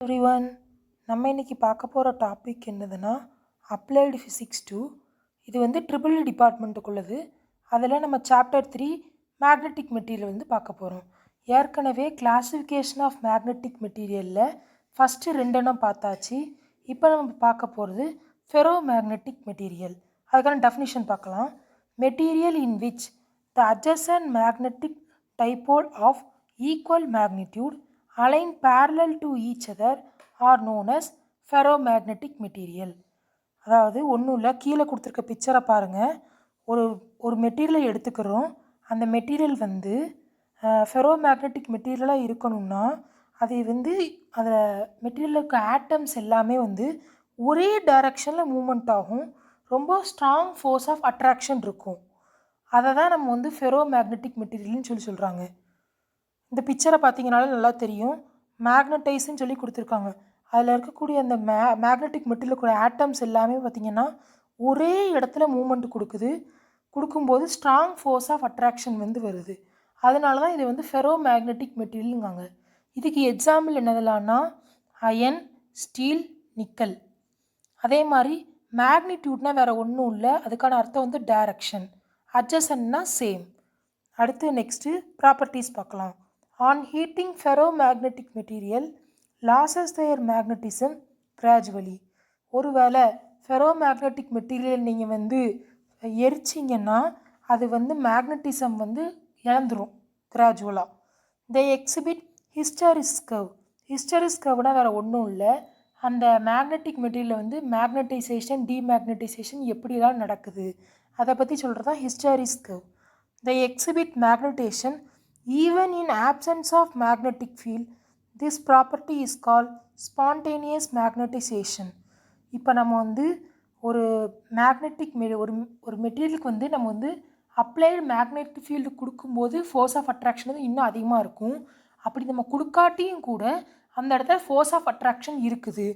Everyone, நம்ம இன்னைக்கு பார்க்க போகிற டாபிக் என்னதுன்னா அப்ளைடு ஃபிசிக்ஸ் 2. இது வந்து ட்ரிபிள் டிபார்ட்மெண்ட்டுக்குள்ளது. அதில் நம்ம சாப்டர் 3 மேக்னெட்டிக் மெட்டீரியல் வந்து பார்க்க போகிறோம். ஏற்கனவே கிளாசிஃபிகேஷன் ஆஃப் மேக்னெட்டிக் மெட்டீரியலில் ஃபஸ்ட்டு ரெண்டெண்ணம் பார்த்தாச்சு. இப்போ நம்ம பார்க்க போகிறது ஃபெரோ மேக்னெட்டிக் மெட்டீரியல். அதுக்கான டெஃபினிஷன் பார்க்கலாம். Material in which the adjacent magnetic dipole of equal magnitude aligned parallel to each other are known as ferromagnetic material. அதாவது ஒன்றும் இல்லை, கீழே கொடுத்துருக்க பிக்சரை பாருங்கள். ஒரு ஒரு மெட்டீரியலை எடுத்துக்கிறோம். அந்த மெட்டீரியல் வந்து ஃபெரோமேக்னெட்டிக் மெட்டீரியலாக இருக்கணும்னா அதை வந்து அதில் மெட்டீரியலுக்கு ஆட்டம்ஸ் எல்லாமே வந்து ஒரே டைரக்ஷனில் மூமெண்ட் ஆகும். ரொம்ப ஸ்ட்ராங் ஃபோர்ஸ் ஆஃப் அட்ராக்ஷன் இருக்கும். அதை தான் நம்ம வந்து ஃபெரோமேக்னெட்டிக் மெட்டீரியல்னு சொல்கிறாங்க. இந்த பிக்சரை பார்த்தீங்கனாலும் நல்லா தெரியும். மேக்னடைஸ்ன்னு சொல்லி கொடுத்துருக்காங்க. அதில் இருக்கக்கூடிய அந்த மேக்னெட்டிக் மெட்டீரியலுக்குள்ள ஆட்டம்ஸ் எல்லாமே பார்த்திங்கன்னா ஒரே இடத்துல மூமெண்ட் கொடுக்கும்போது ஸ்ட்ராங் ஃபோர்ஸ் ஆஃப் அட்ராக்ஷன் வந்து வருது. அதனால தான் இது வந்து ஃபெரோ மேக்னெட்டிக் மெட்டீரியலுங்காங்க. இதுக்கு எக்ஸாம்பிள் என்னதுலான்னா அயன், ஸ்டீல், நிக்கல். அதே மாதிரி மேக்னிடியூட்னா வேறு ஒன்றும் இல்லை, அதுக்கான அர்த்தம் வந்து டைரக்ஷன். அட்ஜசன்ட்னா சேம். அடுத்து நெக்ஸ்ட்டு ப்ராப்பர்ட்டிஸ் பார்க்கலாம். On heating ferromagnetic material loses their magnetism gradually. ஒருவேளை ஃபெரோமேக்னெட்டிக் மெட்டீரியல் நீங்கள் வந்து எரிச்சிங்கன்னா அது வந்து மேக்னட்டிசம் வந்து இழந்துடும் கிராஜுவலாக. They exhibit hysteresis curve. Hysteresis கர்வ்னா வேறு ஒன்றும் இல்லை, அந்த மேக்னெட்டிக் மெட்டீரியல் வந்து மேக்னட்டைசேஷன் டிமேக்னட்டைசேஷன் எப்படிலாம் நடக்குது அதை பற்றி சொல்கிறது தான் hysteresis curve. They exhibit magnetisation even in absence of magnetic field. This property is called spontaneous magnetization. இப்போ நம்ம வந்து ஒரு மேக்னெட்டிக் ஒரு மெட்டீரியலுக்கு வந்து நம்ம வந்து அப்ளைடு மேக்னெட்டிக் ஃபீல்டு கொடுக்கும்போது ஃபோர்ஸ் ஆஃப் அட்ராக்ஷன் வந்து இன்னும் அதிகமாக இருக்கும். அப்படி நம்ம கொடுக்காட்டியும் கூட அந்த இடத்துல ஃபோர்ஸ் ஆஃப் அட்ராக்ஷன் இருக்குது.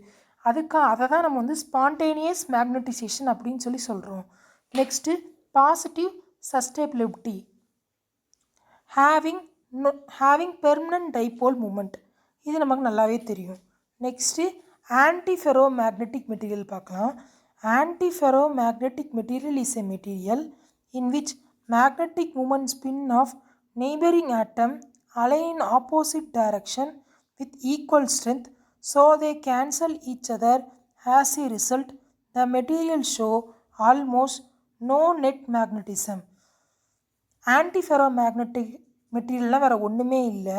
அதை தான் நம்ம வந்து ஸ்பான்டேனியஸ் மேக்னட்டைசேஷன் அப்படின்னு சொல்லி சொல்கிறோம். Next positive susceptibility. having permanent dipole moment. இது நமக்கு நல்லாவே தெரியும். நெக்ஸ்ட்டு ஆன்டிஃபெரோமேக்னெட்டிக் மெட்டீரியல் பார்க்கலாம். Antiferromagnetic material is a material in which magnetic moment spin of neighbouring atom align in opposite direction with equal strength so they cancel each other. As a result, the material show almost no net magnetism. ஆன்டிஃபெரோமேக்னெட்டிக் மெட்டீரியல்லாம் வேறு ஒன்றுமே இல்லை.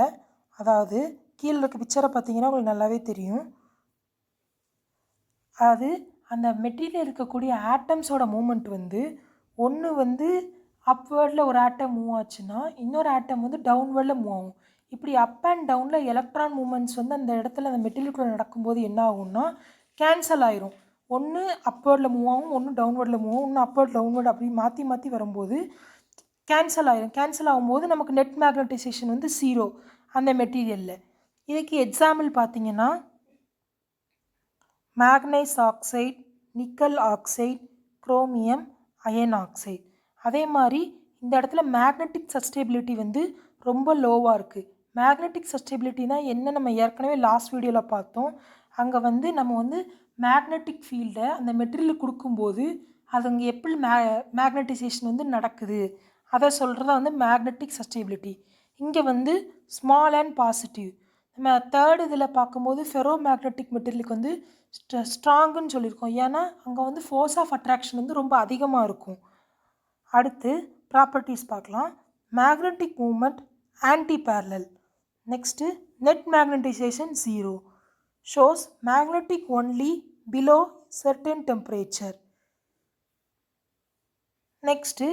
அதாவது கீழே இருக்க பிக்சரை பார்த்தீங்கன்னா உங்களுக்கு நல்லாவே தெரியும். அது அந்த மெட்டீரியல் இருக்கக்கூடிய ஆட்டம்ஸோட மூமெண்ட் வந்து ஒன்று வந்து அப்வேர்டில் ஒரு ஆட்டம் மூவ் ஆச்சுன்னா இன்னொரு ஆட்டம் வந்து டவுன்வேர்டில் மூவ் ஆகும். இப்படி அப் அண்ட் டவுனில் எலக்ட்ரான் மூமெண்ட்ஸ் வந்து அந்த இடத்துல அந்த மெட்டீரியலுக்குள்ளே நடக்கும்போது என்ன ஆகும்னா கேன்சல் ஆயிரும். ஒன்று அப்வேர்டில் மூவ் ஆகும், ஒன்று டவுன்வேர்டில் மூவ் ஆகும், ஒன்று அப்வேர்ட் டவுன்வேர்டு அப்படி மாற்றி மாற்றி வரும்போது கேன்சல் ஆகிடும். கேன்சல் ஆகும்போது நமக்கு நெட் மேக்னட்டைசேஷன் வந்து 0 அந்த மெட்டீரியலில். இதுக்கு எக்ஸாம்பிள் பார்த்தீங்கன்னா manganese oxide, nickel oxide, chromium, iron oxide. அதே மாதிரி இந்த இடத்துல மேக்னெட்டிக் சஸ்டெபிலிட்டி வந்து ரொம்ப லோவாக இருக்குது. மேக்னெட்டிக் சஸ்டெபிலிட்டினா என்ன நம்ம ஏற்கனவே லாஸ்ட் வீடியோவில் பார்த்தோம். அங்கே வந்து நம்ம வந்து மேக்னெட்டிக் ஃபீல்டை அந்த மெட்டீரியல் கொடுக்கும்போது அது அங்கே எப்படி மேக்னட்டைசேஷன் வந்து நடக்குது அதை சொல்கிறத வந்து மேக்னெட்டிக் சஸ்டெபிலிட்டி. இங்கே வந்து ஸ்மால் அண்ட் பாசிட்டிவ். நம்ம தேர்ட் இதில் பார்க்கும்போது ஃபெரோ மேக்னெட்டிக் மெட்டீரியலுக்கு வந்து ஸ்ட்ராங்குன்னு சொல்லியிருக்கோம். ஏன்னா அங்கே வந்து ஃபோர்ஸ் ஆஃப் அட்ராக்ஷன் வந்து ரொம்ப அதிகமாக இருக்கும். அடுத்து ப்ராப்பர்ட்டிஸ் பார்க்கலாம். Magnetic moment anti parallel. Next net magnetization 0 shows magnetic only below certain temperature. Next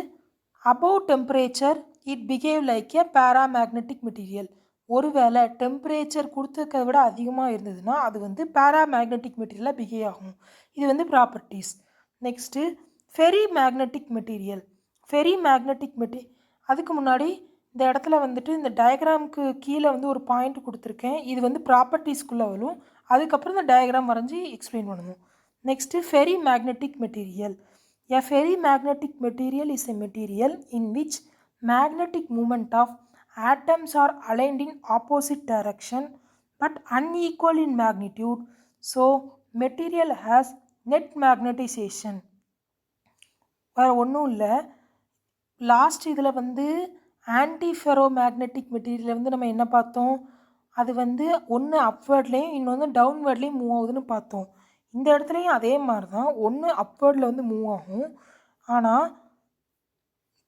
above temperature it behave like a paramagnetic material. ஒருவேளை டெம்பரேச்சர் கொடுத்துருக்கதை விட அதிகமாக இருந்ததுன்னா அது வந்து பேராமேக்னெட்டிக் மெட்டீரியலாக பிஹேவ் ஆகும். இது வந்து properties. Next ferry magnetic material. Ferry magnetic அதுக்கு முன்னாடி இந்த இடத்துல வந்துட்டு இந்த டயக்ராமுக்கு கீழே வந்து ஒரு பாயிண்ட் கொடுத்துருக்கேன். இது வந்து ப்ராப்பர்ட்டிஸ்குள்ளே வரும். அதுக்கப்புறம் இந்த டயக்ராம் வரைஞ்சி எக்ஸ்பிளைன் பண்ணணும். Next ferry magnetic material. A ferrimagnetic material is a material in which magnetic movement of atoms are aligned in opposite direction but unequal in magnitude. So material has net magnetization. வேறு ஒன்றும் இல்லை, last இதில் வந்து anti ferro magnetic material வந்து நம்ம என்ன பார்த்தோம், அது வந்து ஒன்று அப்வேர்ட்லேயும் இன்னொன்று டவுன்வேர்ட்லேயும் மூவ் ஆகுதுன்னு பார்த்தோம். இந்த இடத்துலையும் அதே மாதிரி தான், ஒன்று அப்வேர்டில் வந்து மூவ் ஆகும். ஆனால்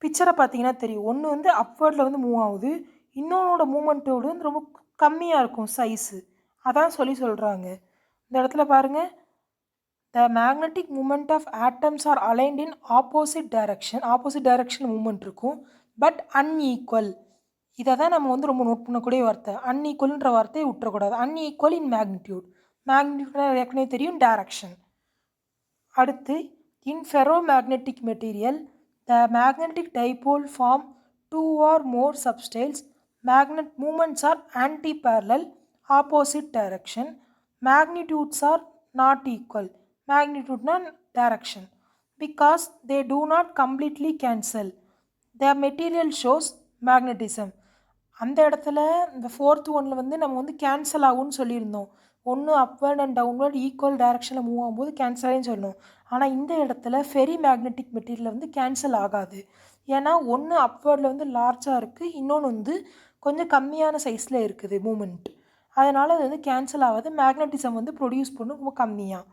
பிக்சரை பார்த்தீங்கன்னா தெரியும், ஒன்று வந்து அப்வேர்டில் வந்து மூவ் ஆகுது, இன்னொன்னோட மூமெண்ட்டோடு வந்து ரொம்ப கம்மியாக இருக்கும் சைஸு. அதான் சொல்கிறாங்க. இந்த இடத்துல பாருங்கள், the magnetic moment of atoms are aligned in opposite direction moment இருக்கும், பட் unequal. இதை தான் நம்ம வந்து ரொம்ப நோட் பண்ணக்கூடிய வார்த்தை. அன்ஈக்குவல்ன்ற வார்த்தையை விட்டுறக்கூடாது. அன்ஈக்குவல் இன் மேக்னிடியூட் ஏற்கனவே தெரியும், டைரக்ஷன். அடுத்து in ferro magnetic material the magnetic dipole form 2 or more substyles. Magnet movements are anti-parallel, opposite direction. Magnitudes are not equal. Magnitude direction, because they do not completely cancel. The material shows magnetism. அந்த இடத்துல இந்த 4th ஒன்னில் வந்து நம்ம வந்து cancel ஆகும்னு சொல்லியிருந்தோம். ஒன்று அப்வேர்ட் அண்ட் டவுன்வேர்ட் ஈக்குவல் டைரக்ஷனில் மூவ் ஆகும்போது கேன்சல் ஆகின்னு சொல்லணும். ஆனால் இந்த இடத்துல ஃபெரி மேக்னெட்டிக் மெட்டீரியல் வந்து கேன்சல் ஆகாது. ஏன்னா ஒன்று அப்வேர்டில் வந்து லார்ஜாக இருக்குது, இன்னொன்று வந்து கொஞ்சம் கம்மியான சைஸில் இருக்குது மூமெண்ட். அதனால் அது வந்து கேன்சல் ஆகாது. மேக்னட்டிசம் வந்து ப்ரொடியூஸ் பண்ணும் ரொம்ப கம்மியாக.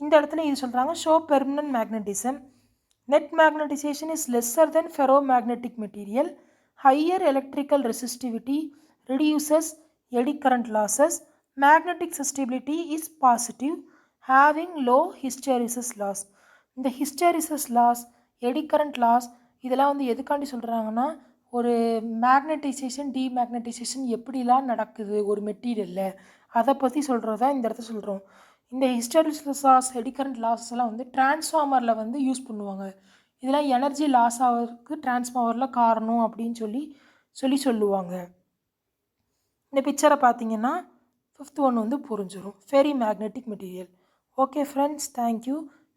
இந்த இடத்துல இது சொல்கிறாங்க, show permanent magnetism. Net magnetization is lesser than ferro magnetic material. Higher electrical resistivity reduces eddy current losses. Magnetic stability is positive, having low hysteresis loss. இந்த hysteresis loss, eddy current loss இதெல்லாம் வந்து எதுக்காண்டி சொல்கிறாங்கன்னா, ஒரு மேக்னட்டிசேஷன் டிமேக்னட்டிசேஷன் எப்படிலாம் நடக்குது ஒரு மெட்டீரியலில், அதை பற்றி சொல்கிறது தான் இந்த இடத்த சொல்கிறோம். இந்த hysteresis loss, eddy current losses எல்லாம் வந்து டிரான்ஸ்ஃபார்மரில் வந்து யூஸ் பண்ணுவாங்க. இதெல்லாம் எனர்ஜி லாஸ் ஆகிறதுக்கு டிரான்ஸ்ஃபார்மரில் காரணம் அப்படின்னு சொல்லுவாங்க. இந்த பிக்சரை பார்த்தீங்கன்னா 5th ஒன் வந்து புரிஞ்சிடும், ferry magnetic material. Okay friends, thank you.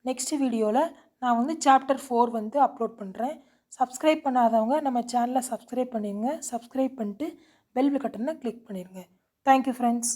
Next வீடியோவில் நான் வந்து சாப்டர் 4 வந்து அப்லோட் பண்ணுறேன். சப்ஸ்கிரைப் பண்ணாதவங்க நம்ம சேனலை சப்ஸ்கிரைப் பண்ணிடுங்க. சப்ஸ்கிரைப் பண்ணிட்டு பெல் பட்டனை கிளிக் பண்ணிடுங்க. Thank you friends.